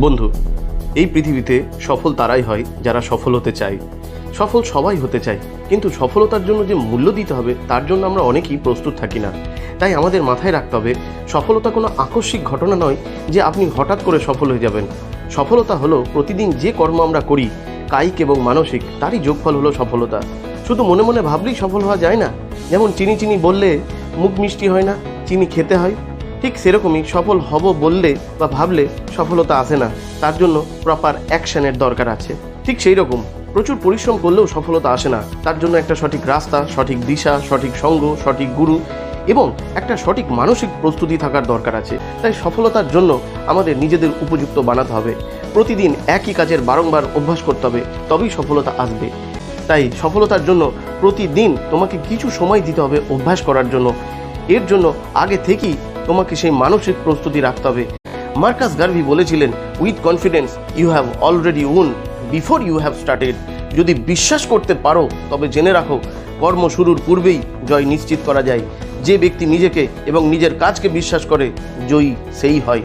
বন্ধু, এই পৃথিবীতে সফল তারাই হয় যারা সফল হতে চায়। সফল সবাই হতে চায়, কিন্তু সফলতার জন্য যে মূল্য দিতে হবে তার জন্য আমরা অনেকেই প্রস্তুত থাকি না। তাই আমাদের মাথায় রাখতে হবে, সফলতা কোনো আকস্মিক ঘটনা নয় যে আপনি হঠাৎ করে সফল হয়ে যাবেন। সফলতা হলো প্রতিদিন যে কর্ম আমরা করি, কায়িক এবং মানসিক, তারই যোগফল হলো সফলতা। শুধু মনে মনে ভাবলেই সফল হওয়া যায় না। যেমন চিনি চিনি বললে মুখ মিষ্টি হয় না, চিনি খেতে হয়। ঠিক সেরকমই সফল হব বললে বা ভাবলে সফলতা আসে না, তার জন্য প্রপার অ্যাকশনের দরকার আছে। ঠিক সেই রকম প্রচুর পরিশ্রম করলেও সফলতা আসে না, তার জন্য একটা সঠিক রাস্তা, সঠিক দিশা, সঠিক সঙ্গ, সঠিক গুরু এবং একটা সঠিক মানসিক প্রস্তুতি থাকার দরকার আছে। তাই সফলতার জন্য আমাদের নিজেদের উপযুক্ত বানাতে হবে। প্রতিদিন একই কাজের বারংবার অভ্যাস করতে হবে, তবেই সফলতা আসবে। তাই সফলতার জন্য প্রতিদিন তোমাকে কিছু সময় দিতে হবে অভ্যাস করার জন্য। এর জন্য আগে থেকেই তোমাকে সেই মানসিক প্রস্তুতি রাখতে হবে। মার্কাস গার্ভি বলেছিলেন, with confidence you have already won before you have started. যদি বিশ্বাস করতে পারো তবে জেনে রাখো, কর্ম শুরুর পূর্বেই জয় নিশ্চিত করা যায়। যে ব্যক্তি নিজেকে এবং নিজের কাজকে বিশ্বাস করে, জয়ী সেই হয়।